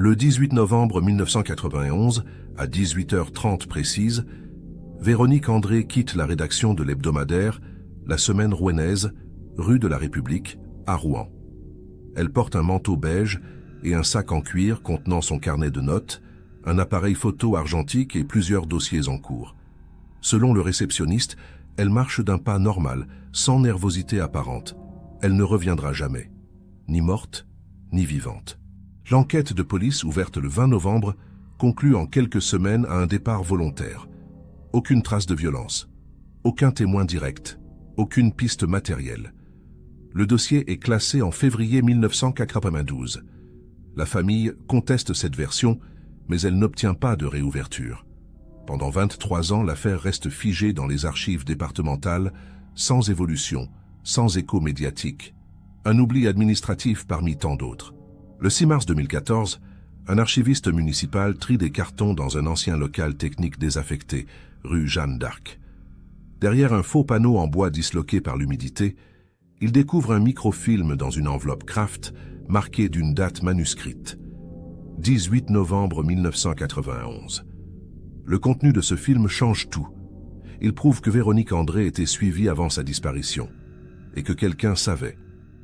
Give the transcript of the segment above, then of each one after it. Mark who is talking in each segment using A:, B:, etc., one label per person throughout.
A: Le 18 novembre 1991, à 18h30 précise, Véronique André quitte la rédaction de l'hebdomadaire La Semaine Rouennaise, rue de la République, à Rouen. Elle porte un manteau beige et un sac en cuir contenant son carnet de notes, un appareil photo argentique et plusieurs dossiers en cours. Selon le réceptionniste, elle marche d'un pas normal, sans nervosité apparente. Elle ne reviendra jamais, ni morte, ni vivante. L'enquête de police ouverte le 20 novembre conclut en quelques semaines à un départ volontaire. Aucune trace de violence, aucun témoin direct, aucune piste matérielle. Le dossier est classé en février 1992. La famille conteste cette version, mais elle n'obtient pas de réouverture. Pendant 23 ans, l'affaire reste figée dans les archives départementales, sans évolution, sans écho médiatique. Un oubli administratif parmi tant d'autres. Le 6 mars 2014, un archiviste municipal trie des cartons dans un ancien local technique désaffecté, rue Jeanne d'Arc. Derrière un faux panneau en bois disloqué par l'humidité, il découvre un microfilm dans une enveloppe Kraft marquée d'une date manuscrite. 18 novembre 1991. Le contenu de ce film change tout. Il prouve que Véronique André était suivie avant sa disparition et que quelqu'un savait.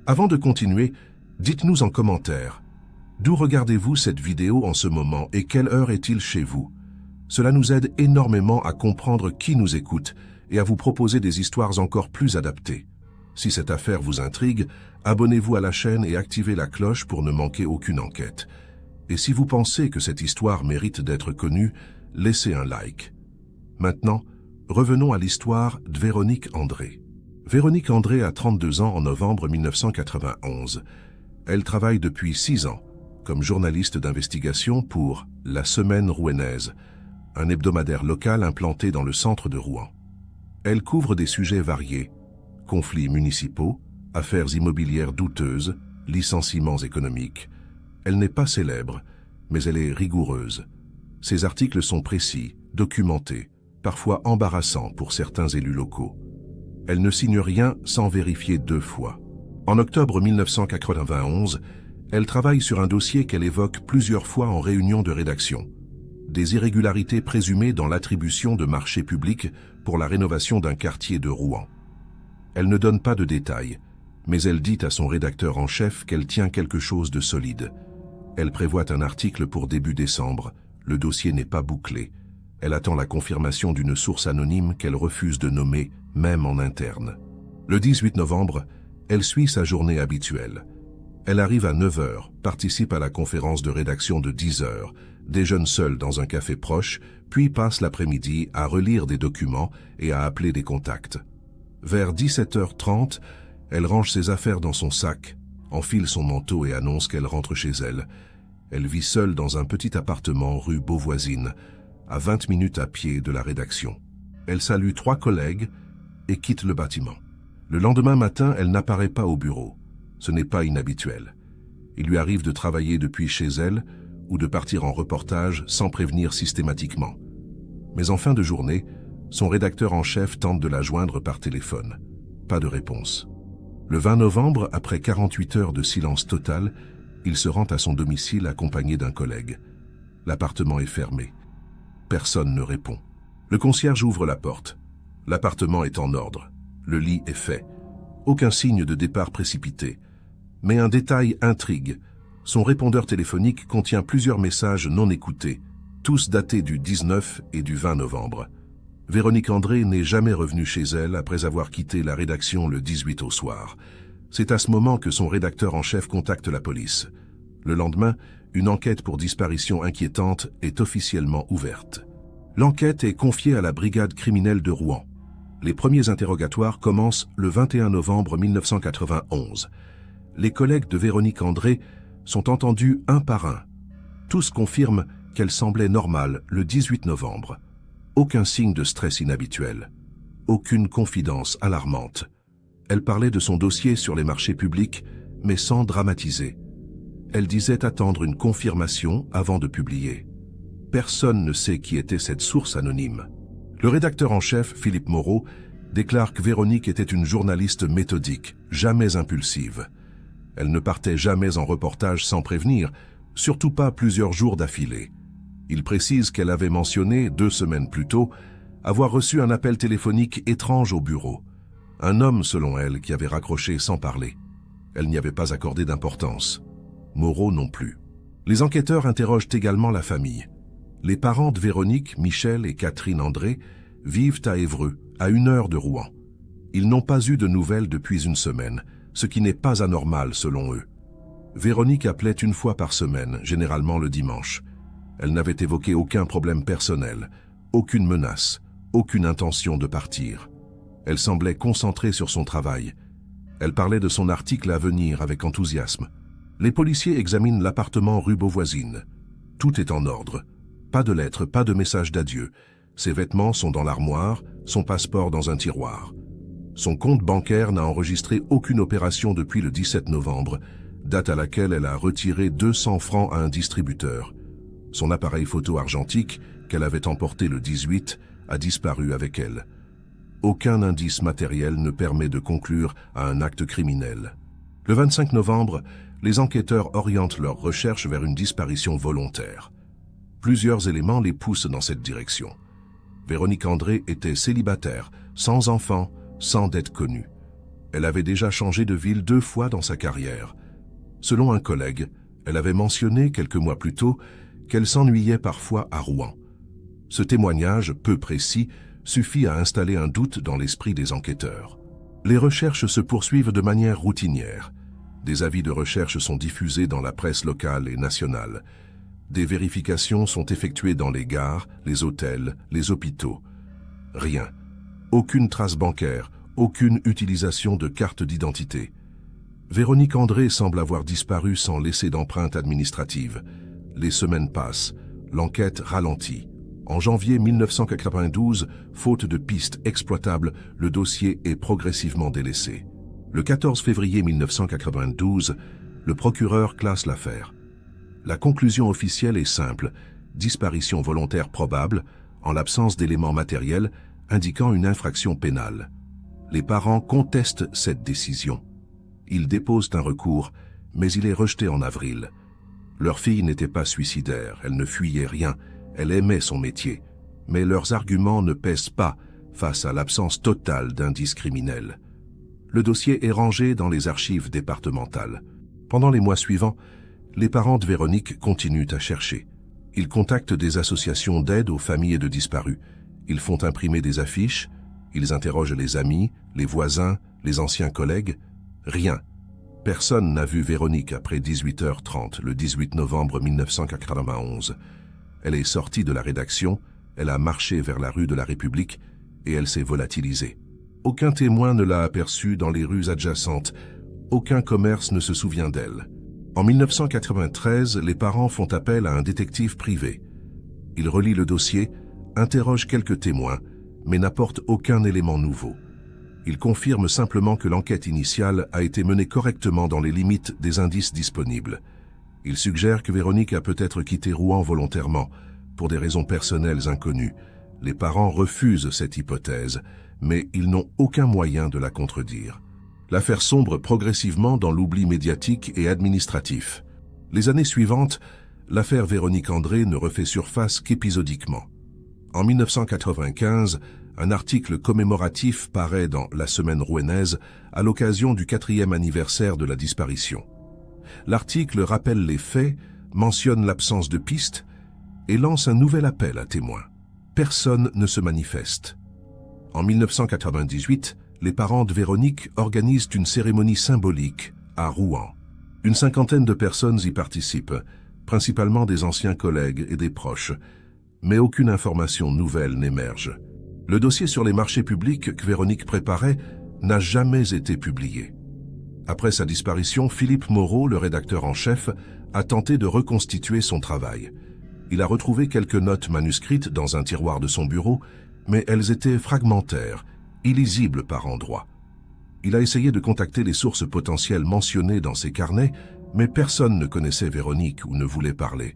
A: Avant de continuer, dites-nous en commentaire, d'où regardez-vous cette vidéo en ce moment et quelle heure est-il chez vous? Cela nous aide énormément à comprendre qui nous écoute et à vous proposer des histoires encore plus adaptées. Si cette affaire vous intrigue, abonnez-vous à la chaîne et activez la cloche pour ne manquer aucune enquête. Et si vous pensez que cette histoire mérite d'être connue, laissez un like. Maintenant, revenons à l'histoire de Véronique André. Véronique André a 32 ans en novembre 1991. Elle travaille depuis 6 ans comme journaliste d'investigation pour La Semaine Rouennaise, un hebdomadaire local implanté dans le centre de Rouen. Elle couvre des sujets variés, conflits municipaux, affaires immobilières douteuses, licenciements économiques. Elle n'est pas célèbre, mais elle est rigoureuse. Ses articles sont précis, documentés, parfois embarrassants pour certains élus locaux. Elle ne signe rien sans vérifier 2 fois. En octobre 1991, elle travaille sur un dossier qu'elle évoque plusieurs fois en réunion de rédaction. Des irrégularités présumées dans l'attribution de marchés publics pour la rénovation d'un quartier de Rouen. Elle ne donne pas de détails, mais elle dit à son rédacteur en chef qu'elle tient quelque chose de solide. Elle prévoit un article pour début décembre. Le dossier n'est pas bouclé. Elle attend la confirmation d'une source anonyme qu'elle refuse de nommer, même en interne. Le 18 novembre, elle suit sa journée habituelle. Elle arrive à 9h, participe à la conférence de rédaction de 10h, déjeune seule dans un café proche, puis passe l'après-midi à relire des documents et à appeler des contacts. Vers 17h30, elle range ses affaires dans son sac, enfile son manteau et annonce qu'elle rentre chez elle. Elle vit seule dans un petit appartement rue Beauvoisine, à 20 minutes à pied de la rédaction. Elle salue 3 collègues et quitte le bâtiment. Le lendemain matin, elle n'apparaît pas au bureau. Ce n'est pas inhabituel. Il lui arrive de travailler depuis chez elle ou de partir en reportage sans prévenir systématiquement. Mais en fin de journée, son rédacteur en chef tente de la joindre par téléphone. Pas de réponse. Le 20 novembre, après 48 heures de silence total, il se rend à son domicile accompagné d'un collègue. L'appartement est fermé. Personne ne répond. Le concierge ouvre la porte. L'appartement est en ordre. Le lit est fait. Aucun signe de départ précipité. Mais un détail intrigue. Son répondeur téléphonique contient plusieurs messages non écoutés, tous datés du 19 et du 20 novembre. Véronique André n'est jamais revenue chez elle après avoir quitté la rédaction le 18 au soir. C'est à ce moment que son rédacteur en chef contacte la police. Le lendemain, une enquête pour disparition inquiétante est officiellement ouverte. L'enquête est confiée à la brigade criminelle de Rouen. Les premiers interrogatoires commencent le 21 novembre 1991. Les collègues de Véronique André sont entendus un par un. Tous confirment qu'elle semblait normale le 18 novembre. Aucun signe de stress inhabituel. Aucune confidence alarmante. Elle parlait de son dossier sur les marchés publics, mais sans dramatiser. Elle disait attendre une confirmation avant de publier. Personne ne sait qui était cette source anonyme. Le rédacteur en chef, Philippe Moreau, déclare que Véronique était une journaliste méthodique, jamais impulsive. Elle ne partait jamais en reportage sans prévenir, surtout pas plusieurs jours d'affilée. Il précise qu'elle avait mentionné, 2 semaines plus tôt, avoir reçu un appel téléphonique étrange au bureau. Un homme, selon elle, qui avait raccroché sans parler. Elle n'y avait pas accordé d'importance. Moreau non plus. Les enquêteurs interrogent également la famille. Les parents de Véronique, Michel et Catherine André vivent à Évreux, à 1 heure de Rouen. Ils n'ont pas eu de nouvelles depuis 1 semaine, ce qui n'est pas anormal selon eux. Véronique appelait 1 fois par semaine, généralement le dimanche. Elle n'avait évoqué aucun problème personnel, aucune menace, aucune intention de partir. Elle semblait concentrée sur son travail. Elle parlait de son article à venir avec enthousiasme. Les policiers examinent l'appartement rue Beauvoisine. Tout est en ordre. Pas de lettres, pas de message d'adieu. Ses vêtements sont dans l'armoire, son passeport dans un tiroir. Son compte bancaire n'a enregistré aucune opération depuis le 17 novembre, date à laquelle elle a retiré 200 francs à un distributeur. Son appareil photo argentique, qu'elle avait emporté le 18, a disparu avec elle. Aucun indice matériel ne permet de conclure à un acte criminel. Le 25 novembre, les enquêteurs orientent leurs recherches vers une disparition volontaire. Plusieurs éléments les poussent dans cette direction. Véronique André était célibataire, sans enfant, sans dette connue. Elle avait déjà changé de ville 2 fois dans sa carrière. Selon un collègue, elle avait mentionné quelques mois plus tôt qu'elle s'ennuyait parfois à Rouen. Ce témoignage, peu précis, suffit à installer un doute dans l'esprit des enquêteurs. Les recherches se poursuivent de manière routinière. Des avis de recherche sont diffusés dans la presse locale et nationale. Des vérifications sont effectuées dans les gares, les hôtels, les hôpitaux. Rien. Aucune trace bancaire, aucune utilisation de carte d'identité. Véronique André semble avoir disparu sans laisser d'empreinte administrative. Les semaines passent, l'enquête ralentit. En janvier 1992, faute de pistes exploitables, le dossier est progressivement délaissé. Le 14 février 1992, le procureur classe l'affaire. La conclusion officielle est simple, disparition volontaire probable, en l'absence d'éléments matériels indiquant une infraction pénale. Les parents contestent cette décision. Ils déposent un recours, mais il est rejeté en avril. Leur fille n'était pas suicidaire, elle ne fuyait rien, elle aimait son métier, mais leurs arguments ne pèsent pas face à l'absence totale d'indices criminels. Le dossier est rangé dans les archives départementales. Pendant les mois suivants, les parents de Véronique continuent à chercher. Ils contactent des associations d'aide aux familles de disparus. Ils font imprimer des affiches, ils interrogent les amis, les voisins, les anciens collègues. Rien. Personne n'a vu Véronique après 18h30, le 18 novembre 1991. Elle est sortie de la rédaction, elle a marché vers la rue de la République et elle s'est volatilisée. Aucun témoin ne l'a aperçue dans les rues adjacentes, aucun commerce ne se souvient d'elle. En 1993, les parents font appel à un détective privé. Il relit le dossier, interroge quelques témoins, mais n'apporte aucun élément nouveau. Il confirme simplement que l'enquête initiale a été menée correctement dans les limites des indices disponibles. Il suggère que Véronique a peut-être quitté Rouen volontairement, pour des raisons personnelles inconnues. Les parents refusent cette hypothèse, mais ils n'ont aucun moyen de la contredire. L'affaire sombre progressivement dans l'oubli médiatique et administratif. Les années suivantes, l'affaire Véronique André ne refait surface qu'épisodiquement. En 1995, un article commémoratif paraît dans La Semaine rouennaise à l'occasion du 4e anniversaire de la disparition. L'article rappelle les faits, mentionne l'absence de pistes et lance un nouvel appel à témoins. Personne ne se manifeste. En 1998, les parents de Véronique organisent une cérémonie symbolique à Rouen. Une 50aine de personnes y participent, principalement des anciens collègues et des proches, mais aucune information nouvelle n'émerge. Le dossier sur les marchés publics que Véronique préparait n'a jamais été publié. Après sa disparition, Philippe Moreau, le rédacteur en chef, a tenté de reconstituer son travail. Il a retrouvé quelques notes manuscrites dans un tiroir de son bureau, mais elles étaient fragmentaires, illisibles par endroits. Il a essayé de contacter les sources potentielles mentionnées dans ses carnets, mais personne ne connaissait Véronique ou ne voulait parler.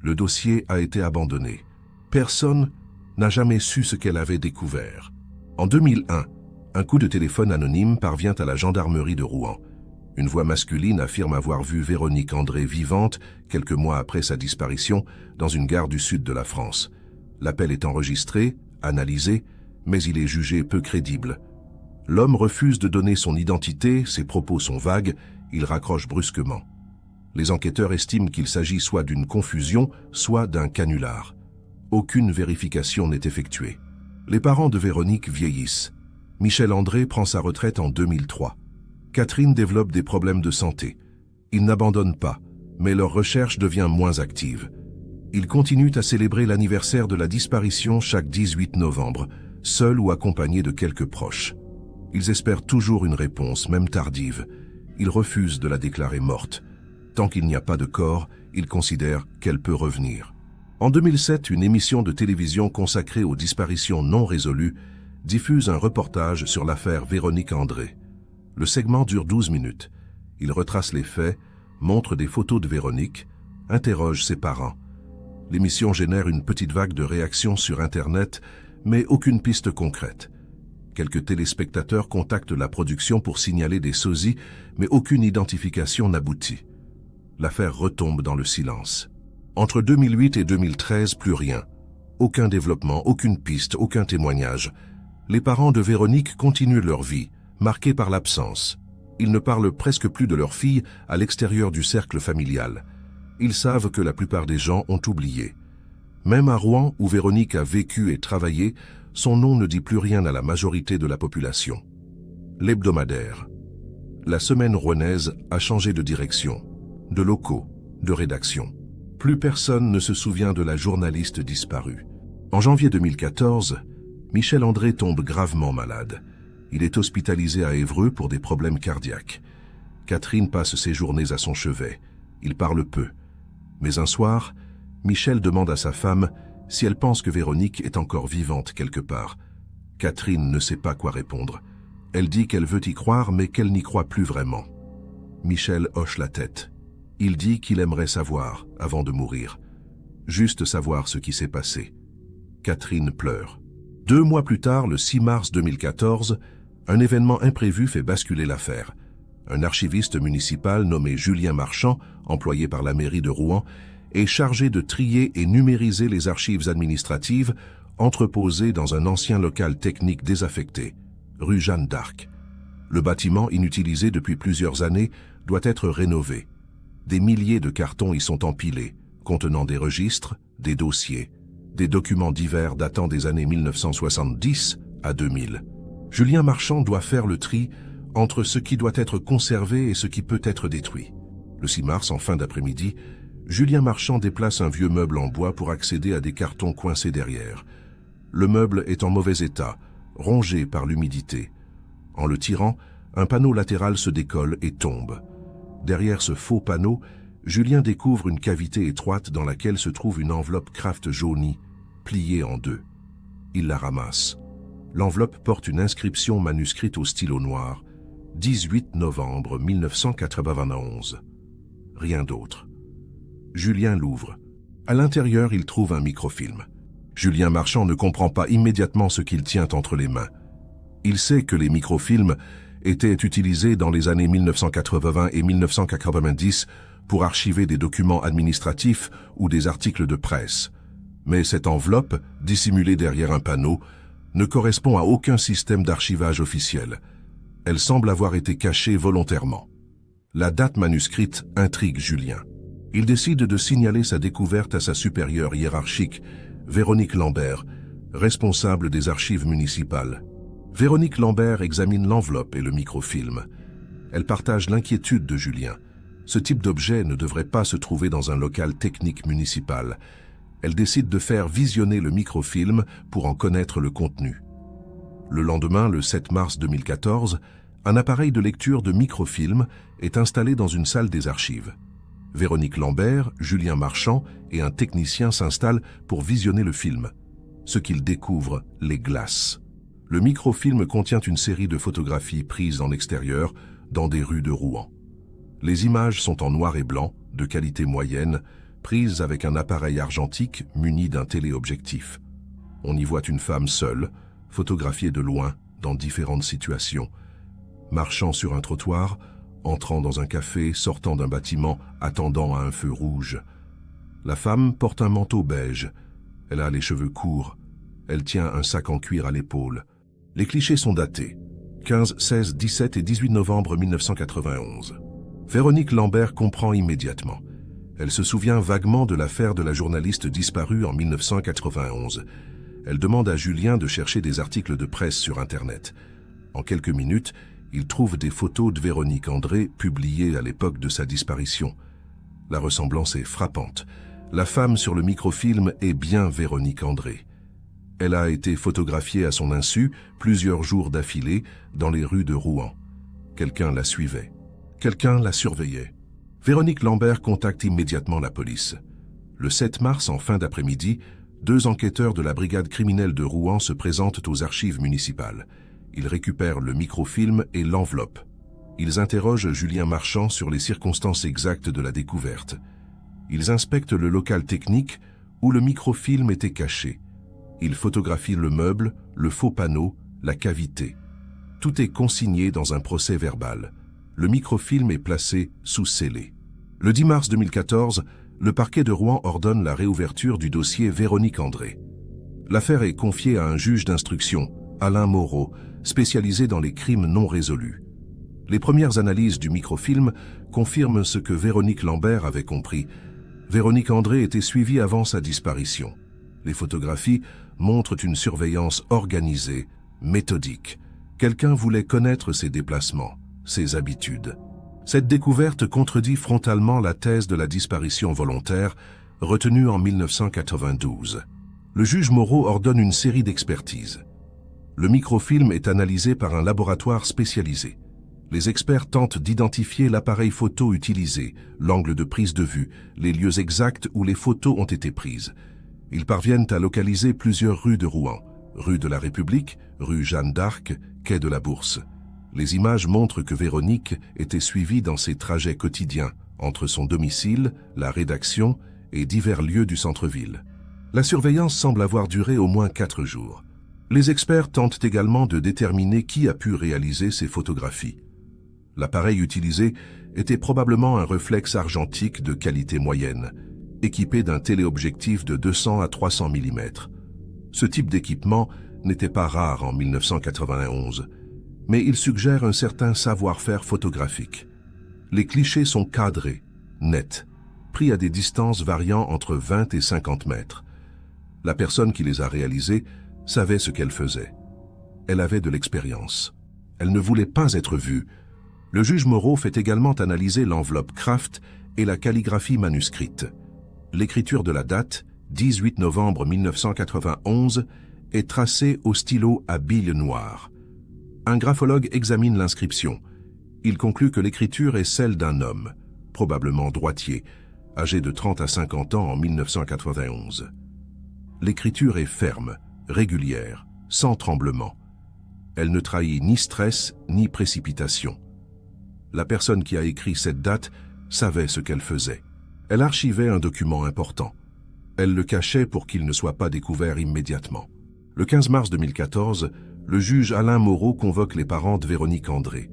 A: Le dossier a été abandonné. Personne n'a jamais su ce qu'elle avait découvert. En 2001, un coup de téléphone anonyme parvient à la gendarmerie de Rouen. Une voix masculine affirme avoir vu Véronique André vivante, quelques mois après sa disparition, dans une gare du sud de la France. L'appel est enregistré, analysé, mais il est jugé peu crédible. L'homme refuse de donner son identité, ses propos sont vagues, il raccroche brusquement. Les enquêteurs estiment qu'il s'agit soit d'une confusion, soit d'un canular. Aucune vérification n'est effectuée. Les parents de Véronique vieillissent. Michel André prend sa retraite en 2003. Catherine développe des problèmes de santé. Ils n'abandonnent pas, mais leur recherche devient moins active. Ils continuent à célébrer l'anniversaire de la disparition chaque 18 novembre, seuls ou accompagnés de quelques proches. Ils espèrent toujours une réponse, même tardive. Ils refusent de la déclarer morte. Tant qu'il n'y a pas de corps, ils considèrent qu'elle peut revenir. En 2007, une émission de télévision consacrée aux disparitions non résolues diffuse un reportage sur l'affaire Véronique André. Le segment dure 12 minutes. Il retrace les faits, montre des photos de Véronique, interroge ses parents. L'émission génère une petite vague de réactions sur Internet, mais aucune piste concrète. Quelques téléspectateurs contactent la production pour signaler des sosies, mais aucune identification n'aboutit. L'affaire retombe dans le silence. Entre 2008 et 2013, plus rien. Aucun développement, aucune piste, aucun témoignage. Les parents de Véronique continuent leur vie, marqués par l'absence. Ils ne parlent presque plus de leur fille à l'extérieur du cercle familial. Ils savent que la plupart des gens ont oublié. Même à Rouen, où Véronique a vécu et travaillé, son nom ne dit plus rien à la majorité de la population. L'hebdomadaire. La semaine rouennaise a changé de direction, de locaux, de rédaction. Plus personne ne se souvient de la journaliste disparue. En janvier 2014, Michel André tombe gravement malade. Il est hospitalisé à Évreux pour des problèmes cardiaques. Catherine passe ses journées à son chevet. Il parle peu. Mais un soir, Michel demande à sa femme si elle pense que Véronique est encore vivante quelque part. Catherine ne sait pas quoi répondre. Elle dit qu'elle veut y croire, mais qu'elle n'y croit plus vraiment. Michel hoche la tête. Il dit qu'il aimerait savoir, avant de mourir. Juste savoir ce qui s'est passé. Catherine pleure. 2 mois plus tard, le 6 mars 2014, un événement imprévu fait basculer l'affaire. Un archiviste municipal nommé Julien Marchand, employé par la mairie de Rouen, est chargé de trier et numériser les archives administratives entreposées dans un ancien local technique désaffecté, rue Jeanne d'Arc. Le bâtiment, inutilisé depuis plusieurs années, doit être rénové. Des milliers de cartons y sont empilés, contenant des registres, des dossiers, des documents divers datant des années 1970 à 2000. Julien Marchand doit faire le tri entre ce qui doit être conservé et ce qui peut être détruit. Le 6 mars, en fin d'après-midi, Julien Marchand déplace un vieux meuble en bois pour accéder à des cartons coincés derrière. Le meuble est en mauvais état, rongé par l'humidité. En le tirant, un panneau latéral se décolle et tombe. Derrière ce faux panneau, Julien découvre une cavité étroite dans laquelle se trouve une enveloppe Kraft jaunie, pliée en 2. Il la ramasse. L'enveloppe porte une inscription manuscrite au stylo noir. 18 novembre 1991. Rien d'autre. Julien l'ouvre. À l'intérieur, il trouve un microfilm. Julien Marchand ne comprend pas immédiatement ce qu'il tient entre les mains. Il sait que les microfilms étaient utilisés dans les années 1980 et 1990 pour archiver des documents administratifs ou des articles de presse. Mais cette enveloppe, dissimulée derrière un panneau, ne correspond à aucun système d'archivage officiel. Elle semble avoir été cachée volontairement. La date manuscrite intrigue Julien. Il décide de signaler sa découverte à sa supérieure hiérarchique, Véronique Lambert, responsable des archives municipales. Véronique Lambert examine l'enveloppe et le microfilm. Elle partage l'inquiétude de Julien. Ce type d'objet ne devrait pas se trouver dans un local technique municipal. Elle décide de faire visionner le microfilm pour en connaître le contenu. Le lendemain, le 7 mars 2014, un appareil de lecture de microfilm est installé dans une salle des archives. Véronique Lambert, Julien Marchand et un technicien s'installent pour visionner le film. Ce qu'ils découvrent les glace. Le microfilm contient une série de photographies prises en extérieur dans des rues de Rouen. Les images sont en noir et blanc, de qualité moyenne, prises avec un appareil argentique muni d'un téléobjectif. On y voit une femme seule, photographiée de loin, dans différentes situations, marchant sur un trottoir, entrant dans un café, sortant d'un bâtiment, attendant à un feu rouge. La femme porte un manteau beige. Elle a les cheveux courts. Elle tient un sac en cuir à l'épaule. Les clichés sont datés. 15, 16, 17 et 18 novembre 1991. Véronique Lambert comprend immédiatement. Elle se souvient vaguement de l'affaire de la journaliste disparue en 1991. Elle demande à Julien de chercher des articles de presse sur Internet. En quelques minutes, il trouve des photos de Véronique André publiées à l'époque de sa disparition. La ressemblance est frappante. La femme sur le microfilm est bien Véronique André. Elle a été photographiée à son insu plusieurs jours d'affilée dans les rues de Rouen. Quelqu'un la suivait. Quelqu'un la surveillait. Véronique Lambert contacte immédiatement la police. Le 7 mars, en fin d'après-midi, 2 enquêteurs de la brigade criminelle de Rouen se présentent aux archives municipales. Ils récupèrent le microfilm et l'enveloppe. Ils interrogent Julien Marchand sur les circonstances exactes de la découverte. Ils inspectent le local technique où le microfilm était caché. Ils photographient le meuble, le faux panneau, la cavité. Tout est consigné dans un procès verbal. Le microfilm est placé sous scellé. Le 10 mars 2014, le parquet de Rouen ordonne la réouverture du dossier Véronique André. L'affaire est confiée à un juge d'instruction, Alain Moreau, spécialisé dans les crimes non résolus. Les premières analyses du microfilm confirment ce que Véronique Lambert avait compris. Véronique André était suivie avant sa disparition. Les photographies montrent une surveillance organisée, méthodique. Quelqu'un voulait connaître ses déplacements, ses habitudes. Cette découverte contredit frontalement la thèse de la disparition volontaire retenue en 1992. Le juge Moreau ordonne une série d'expertises. Le microfilm est analysé par un laboratoire spécialisé. Les experts tentent d'identifier l'appareil photo utilisé, l'angle de prise de vue, les lieux exacts où les photos ont été prises. Ils parviennent à localiser plusieurs rues de Rouen, rue de la République, rue Jeanne d'Arc, quai de la Bourse. Les images montrent que Véronique était suivie dans ses trajets quotidiens entre son domicile, la rédaction et divers lieux du centre-ville. La surveillance semble avoir duré au moins 4 jours. Les experts tentent également de déterminer qui a pu réaliser ces photographies. L'appareil utilisé était probablement un réflexe argentique de qualité moyenne, équipé d'un téléobjectif de 200 à 300 mm. Ce type d'équipement n'était pas rare en 1991, mais il suggère un certain savoir-faire photographique. Les clichés sont cadrés, nets, pris à des distances variant entre 20 et 50 mètres. La personne qui les a réalisés savait ce qu'elle faisait. Elle avait de l'expérience. Elle ne voulait pas être vue. Le juge Moreau fait également analyser l'enveloppe Kraft et la calligraphie manuscrite. L'écriture de la date, 18 novembre 1991, est tracée au stylo à bille noire. Un graphologue examine l'inscription. Il conclut que l'écriture est celle d'un homme, probablement droitier, âgé de 30 à 50 ans en 1991. L'écriture est ferme, régulière, sans tremblement. Elle ne trahit ni stress ni précipitation. La personne qui a écrit cette date savait ce qu'elle faisait. Elle archivait un document important. Elle le cachait pour qu'il ne soit pas découvert immédiatement. Le 15 mars 2014, le juge Alain Moreau convoque les parents de Véronique André.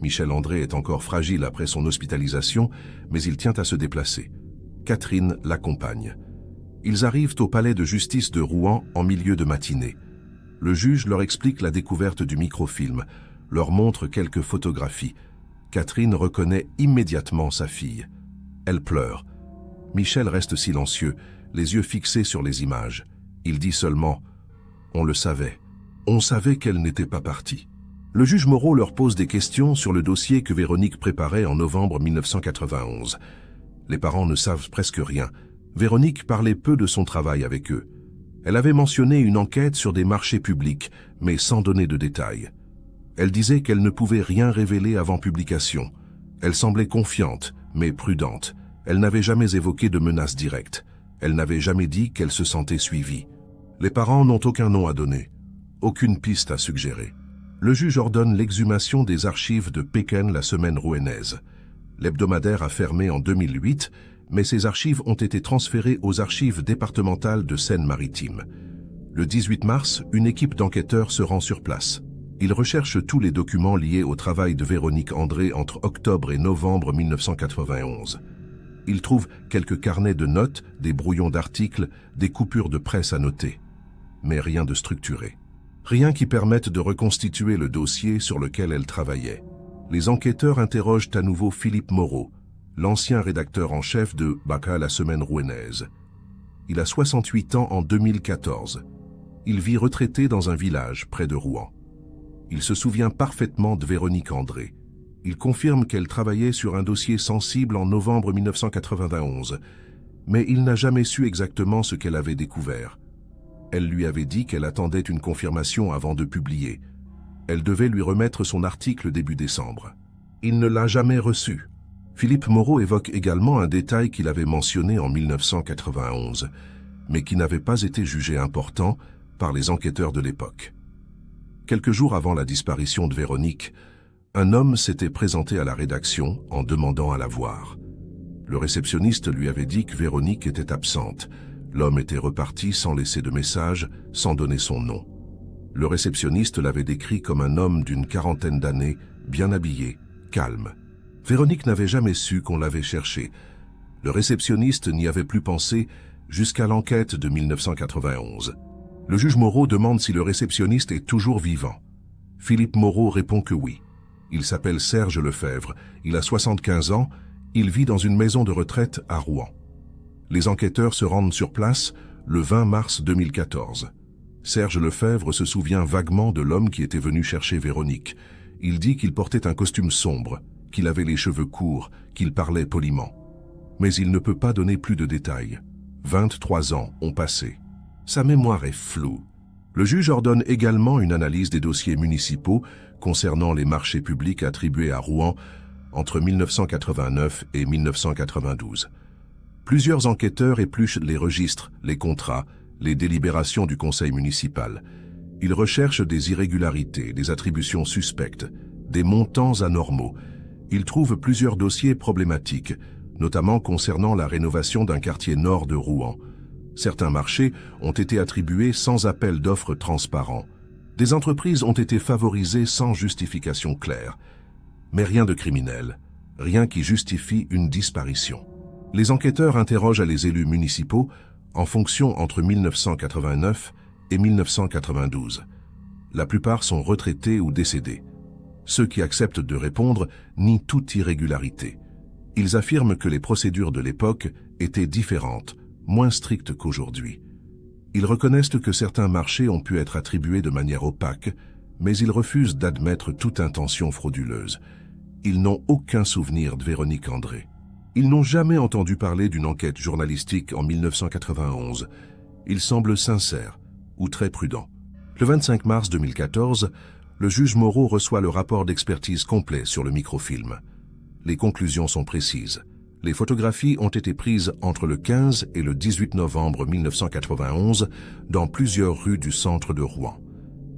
A: Michel André est encore fragile après son hospitalisation, mais il tient à se déplacer. Catherine l'accompagne. Ils arrivent au palais de justice de Rouen en milieu de matinée. Le juge leur explique la découverte du microfilm, leur montre quelques photographies. Catherine reconnaît immédiatement sa fille. Elle pleure. Michel reste silencieux, les yeux fixés sur les images. Il dit seulement « On le savait. On savait qu'elle n'était pas partie. » Le juge Moreau leur pose des questions sur le dossier que Véronique préparait en novembre 1991. Les parents ne savent presque rien. Véronique parlait peu de son travail avec eux. Elle avait mentionné une enquête sur des marchés publics, mais sans donner de détails. Elle disait qu'elle ne pouvait rien révéler avant publication. Elle semblait confiante, mais prudente. Elle n'avait jamais évoqué de menaces directes. Elle n'avait jamais dit qu'elle se sentait suivie. Les parents n'ont aucun nom à donner, aucune piste à suggérer. Le juge ordonne l'exhumation des archives de Pékin la semaine rouennaise. L'hebdomadaire a fermé en 2008, mais ses archives ont été transférées aux archives départementales de Seine-Maritime. Le 18 mars, une équipe d'enquêteurs se rend sur place. Il recherche tous les documents liés au travail de Véronique André entre octobre et novembre 1991. Il trouve quelques carnets de notes, des brouillons d'articles, des coupures de presse à noter. Mais rien de structuré. Rien qui permette de reconstituer le dossier sur lequel elle travaillait. Les enquêteurs interrogent à nouveau Philippe Moreau, l'ancien rédacteur en chef de Baka, la semaine rouennaise. Il a 68 ans en 2014. Il vit retraité dans un village près de Rouen. Il se souvient parfaitement de Véronique André. Il confirme qu'elle travaillait sur un dossier sensible en novembre 1991, mais il n'a jamais su exactement ce qu'elle avait découvert. Elle lui avait dit qu'elle attendait une confirmation avant de publier. Elle devait lui remettre son article début décembre. Il ne l'a jamais reçu. Philippe Moreau évoque également un détail qu'il avait mentionné en 1991, mais qui n'avait pas été jugé important par les enquêteurs de l'époque. Quelques jours avant la disparition de Véronique, un homme s'était présenté à la rédaction en demandant à la voir. Le réceptionniste lui avait dit que Véronique était absente. L'homme était reparti sans laisser de message, sans donner son nom. Le réceptionniste l'avait décrit comme un homme d'une quarantaine d'années, bien habillé, calme. Véronique n'avait jamais su qu'on l'avait cherché. Le réceptionniste n'y avait plus pensé jusqu'à l'enquête de 1991. Le juge Moreau demande si le réceptionniste est toujours vivant. Philippe Moreau répond que oui. Il s'appelle Serge Lefebvre, il a 75 ans, il vit dans une maison de retraite à Rouen. Les enquêteurs se rendent sur place le 20 mars 2014. Serge Lefebvre se souvient vaguement de l'homme qui était venu chercher Véronique. Il dit qu'il portait un costume sombre, qu'il avait les cheveux courts, qu'il parlait poliment. Mais il ne peut pas donner plus de détails. 23 ans ont passé. Sa mémoire est floue. Le juge ordonne également une analyse des dossiers municipaux concernant les marchés publics attribués à Rouen entre 1989 et 1992. Plusieurs enquêteurs épluchent les registres, les contrats, les délibérations du conseil municipal. Ils recherchent des irrégularités, des attributions suspectes, des montants anormaux. Ils trouvent plusieurs dossiers problématiques, notamment concernant la rénovation d'un quartier nord de Rouen. Certains marchés ont été attribués sans appel d'offres transparent. Des entreprises ont été favorisées sans justification claire. Mais rien de criminel, rien qui justifie une disparition. Les enquêteurs interrogent les élus municipaux en fonction entre 1989 et 1992. La plupart sont retraités ou décédés. Ceux qui acceptent de répondre nient toute irrégularité. Ils affirment que les procédures de l'époque étaient différentes, moins strictes qu'aujourd'hui. Ils reconnaissent que certains marchés ont pu être attribués de manière opaque, mais ils refusent d'admettre toute intention frauduleuse. Ils n'ont aucun souvenir de Véronique André. Ils n'ont jamais entendu parler d'une enquête journalistique en 1991. Ils semblent sincères ou très prudents. Le 25 mars 2014, le juge Moreau reçoit le rapport d'expertise complet sur le microfilm. Les conclusions sont précises. Les photographies ont été prises entre le 15 et le 18 novembre 1991 dans plusieurs rues du centre de Rouen.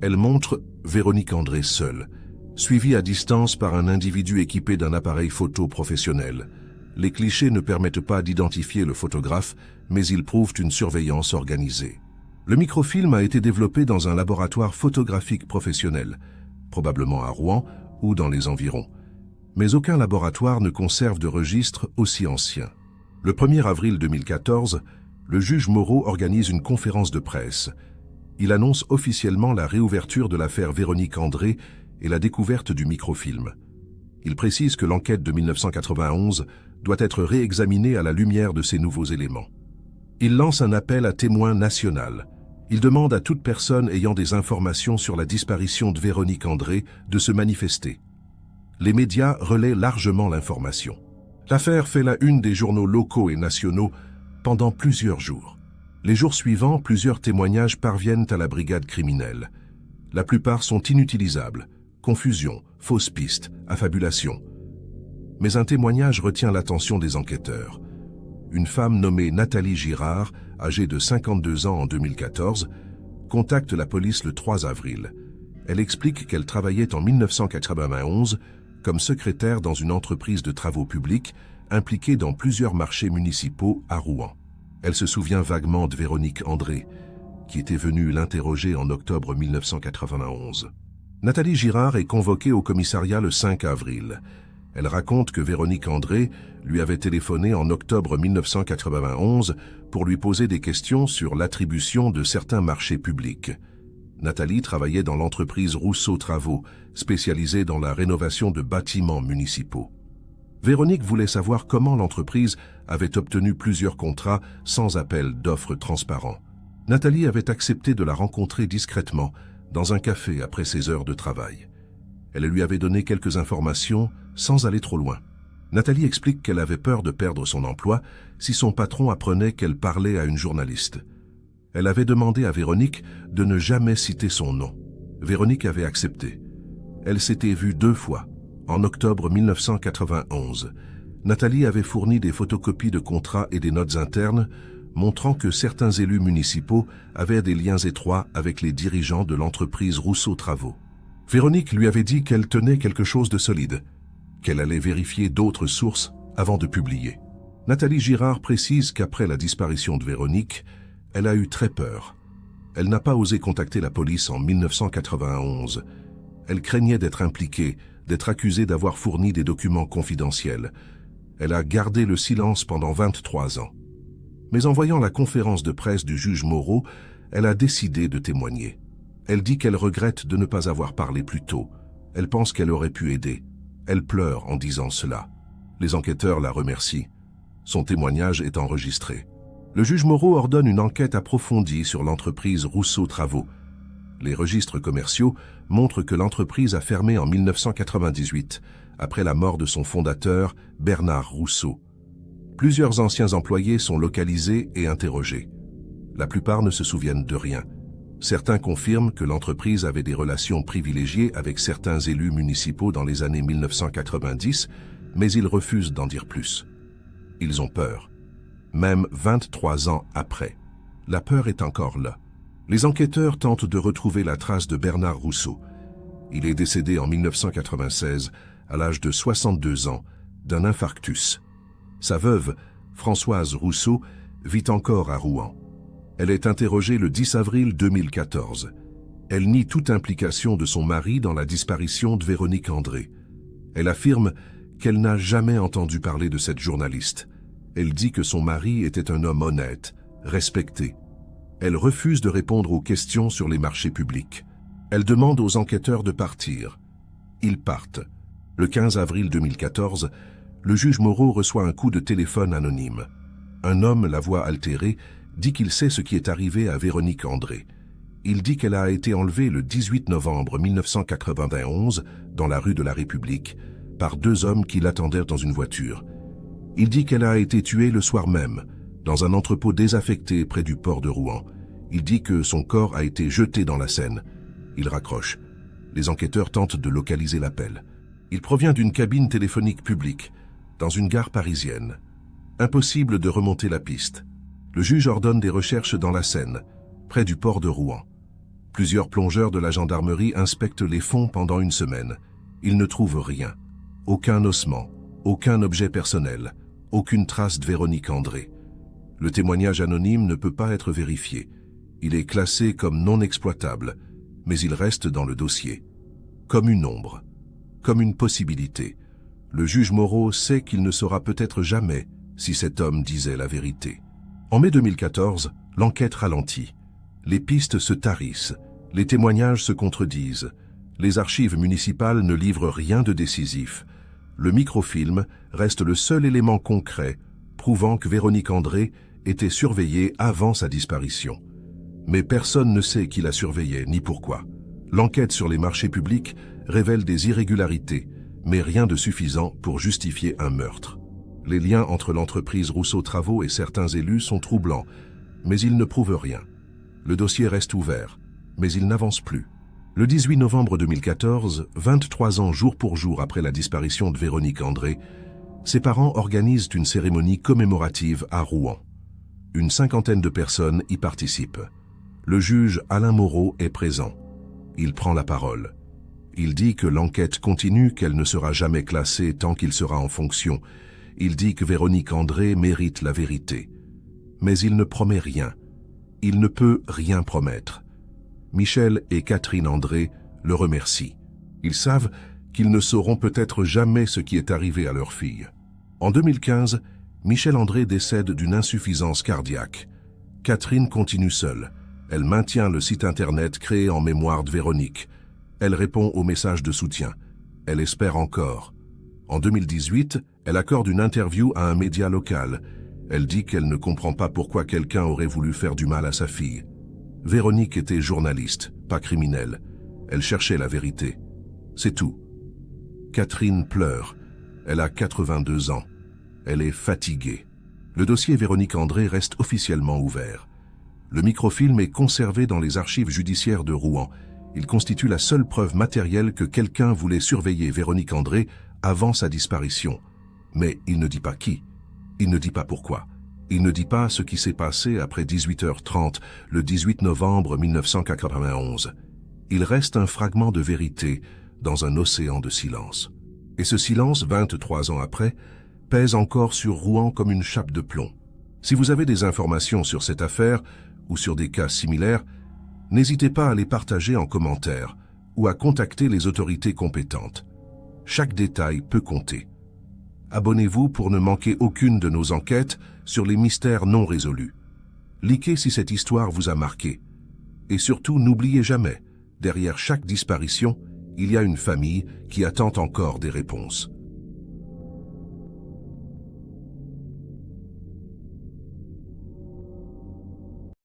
A: Elles montrent Véronique André seule, suivie à distance par un individu équipé d'un appareil photo professionnel. Les clichés ne permettent pas d'identifier le photographe, mais ils prouvent une surveillance organisée. Le microfilm a été développé dans un laboratoire photographique professionnel, probablement à Rouen ou dans les environs. Mais aucun laboratoire ne conserve de registre aussi ancien. Le 1er avril 2014, le juge Moreau organise une conférence de presse. Il annonce officiellement la réouverture de l'affaire Véronique André et la découverte du microfilm. Il précise que l'enquête de 1991 doit être réexaminée à la lumière de ces nouveaux éléments. Il lance un appel à témoin national. Il demande à toute personne ayant des informations sur la disparition de Véronique André de se manifester. Les médias relaient largement l'information. L'affaire fait la une des journaux locaux et nationaux pendant plusieurs jours. Les jours suivants, plusieurs témoignages parviennent à la brigade criminelle. La plupart sont inutilisables. Confusion, fausses pistes, affabulation. Mais un témoignage retient l'attention des enquêteurs. Une femme nommée Nathalie Girard, âgée de 52 ans en 2014, contacte la police le 3 avril. Elle explique qu'elle travaillait en 1991 comme secrétaire dans une entreprise de travaux publics impliquée dans plusieurs marchés municipaux à Rouen. Elle se souvient vaguement de Véronique André, qui était venue l'interroger en octobre 1991. Nathalie Girard est convoquée au commissariat le 5 avril. Elle raconte que Véronique André lui avait téléphoné en octobre 1991 pour lui poser des questions sur l'attribution de certains marchés publics. Nathalie travaillait dans l'entreprise Rousseau Travaux, spécialisée dans la rénovation de bâtiments municipaux. Véronique voulait savoir comment l'entreprise avait obtenu plusieurs contrats sans appel d'offres transparent. Nathalie avait accepté de la rencontrer discrètement dans un café après ses heures de travail. Elle lui avait donné quelques informations sans aller trop loin. Nathalie explique qu'elle avait peur de perdre son emploi si son patron apprenait qu'elle parlait à une journaliste. Elle avait demandé à Véronique de ne jamais citer son nom. Véronique avait accepté. Elle s'était vue 2 fois, en octobre 1991. Nathalie avait fourni des photocopies de contrats et des notes internes montrant que certains élus municipaux avaient des liens étroits avec les dirigeants de l'entreprise Rousseau Travaux. Véronique lui avait dit qu'elle tenait quelque chose de solide, qu'elle allait vérifier d'autres sources avant de publier. Nathalie Girard précise qu'après la disparition de Véronique, elle a eu très peur. Elle n'a pas osé contacter la police en 1991. Elle craignait d'être impliquée, d'être accusée d'avoir fourni des documents confidentiels. Elle a gardé le silence pendant 23 ans. Mais en voyant la conférence de presse du juge Moreau, elle a décidé de témoigner. Elle dit qu'elle regrette de ne pas avoir parlé plus tôt. Elle pense qu'elle aurait pu aider. Elle pleure en disant cela. Les enquêteurs la remercient. Son témoignage est enregistré. Le juge Moreau ordonne une enquête approfondie sur l'entreprise Rousseau Travaux. Les registres commerciaux montrent que l'entreprise a fermé en 1998, après la mort de son fondateur, Bernard Rousseau. Plusieurs anciens employés sont localisés et interrogés. La plupart ne se souviennent de rien. Certains confirment que l'entreprise avait des relations privilégiées avec certains élus municipaux dans les années 1990, mais ils refusent d'en dire plus. Ils ont peur, même 23 ans après. La peur est encore là. Les enquêteurs tentent de retrouver la trace de Bernard Rousseau. Il est décédé en 1996, à l'âge de 62 ans, d'un infarctus. Sa veuve, Françoise Rousseau, vit encore à Rouen. Elle est interrogée le 10 avril 2014. Elle nie toute implication de son mari dans la disparition de Véronique André. Elle affirme qu'elle n'a jamais entendu parler de cette journaliste. Elle dit que son mari était un homme honnête, respecté. Elle refuse de répondre aux questions sur les marchés publics. Elle demande aux enquêteurs de partir. Ils partent. Le 15 avril 2014, le juge Moreau reçoit un coup de téléphone anonyme. Un homme, la voix altérée, dit qu'il sait ce qui est arrivé à Véronique André. Il dit qu'elle a été enlevée le 18 novembre 1991 dans la rue de la République par 2 hommes qui l'attendaient dans une voiture. Il dit qu'elle a été tuée le soir même, dans un entrepôt désaffecté près du port de Rouen. Il dit que son corps a été jeté dans la Seine. Il raccroche. Les enquêteurs tentent de localiser l'appel. Il provient d'une cabine téléphonique publique, dans une gare parisienne. Impossible de remonter la piste. Le juge ordonne des recherches dans la Seine, près du port de Rouen. Plusieurs plongeurs de la gendarmerie inspectent les fonds pendant une semaine. Ils ne trouvent rien. Aucun ossement, aucun objet personnel, aucune trace de Véronique André. Le témoignage anonyme ne peut pas être vérifié. Il est classé comme non exploitable, mais il reste dans le dossier. Comme une ombre, comme une possibilité. Le juge Moreau sait qu'il ne saura peut-être jamais si cet homme disait la vérité. En mai 2014, l'enquête ralentit. Les pistes se tarissent, les témoignages se contredisent. Les archives municipales ne livrent rien de décisif. Le microfilm reste le seul élément concret prouvant que Véronique André était surveillée avant sa disparition. Mais personne ne sait qui la surveillait ni pourquoi. L'enquête sur les marchés publics révèle des irrégularités, mais rien de suffisant pour justifier un meurtre. Les liens entre l'entreprise Rousseau Travaux et certains élus sont troublants, mais ils ne prouvent rien. Le dossier reste ouvert, mais il n'avance plus. Le 18 novembre 2014, 23 ans jour pour jour après la disparition de Véronique André, ses parents organisent une cérémonie commémorative à Rouen. Une 50aine de personnes y participent. Le juge Alain Moreau est présent. Il prend la parole. Il dit que l'enquête continue, qu'elle ne sera jamais classée tant qu'il sera en fonction. Il dit que Véronique André mérite la vérité. Mais il ne promet rien. Il ne peut rien promettre. Michel et Catherine André le remercient. Ils savent qu'ils ne sauront peut-être jamais ce qui est arrivé à leur fille. En 2015, Michel André décède d'une insuffisance cardiaque. Catherine continue seule. Elle maintient le site internet créé en mémoire de Véronique. Elle répond aux messages de soutien. Elle espère encore. En 2018, elle accorde une interview à un média local. Elle dit qu'elle ne comprend pas pourquoi quelqu'un aurait voulu faire du mal à sa fille. Véronique était journaliste, pas criminelle. Elle cherchait la vérité. C'est tout. Catherine pleure. Elle a 82 ans. Elle est fatiguée. Le dossier Véronique André reste officiellement ouvert. Le microfilm est conservé dans les archives judiciaires de Rouen. Il constitue la seule preuve matérielle que quelqu'un voulait surveiller Véronique André avant sa disparition. Mais il ne dit pas qui. Il ne dit pas pourquoi. Il ne dit pas ce qui s'est passé après 18h30, le 18 novembre 1991. Il reste un fragment de vérité dans un océan de silence. Et ce silence, 23 ans après, pèse encore sur Rouen comme une chape de plomb. Si vous avez des informations sur cette affaire ou sur des cas similaires, n'hésitez pas à les partager en commentaire ou à contacter les autorités compétentes. Chaque détail peut compter. Abonnez-vous pour ne manquer aucune de nos enquêtes sur les mystères non résolus. Likez si cette histoire vous a marqué. Et surtout, n'oubliez jamais, derrière chaque disparition, il y a une famille qui attend encore des réponses.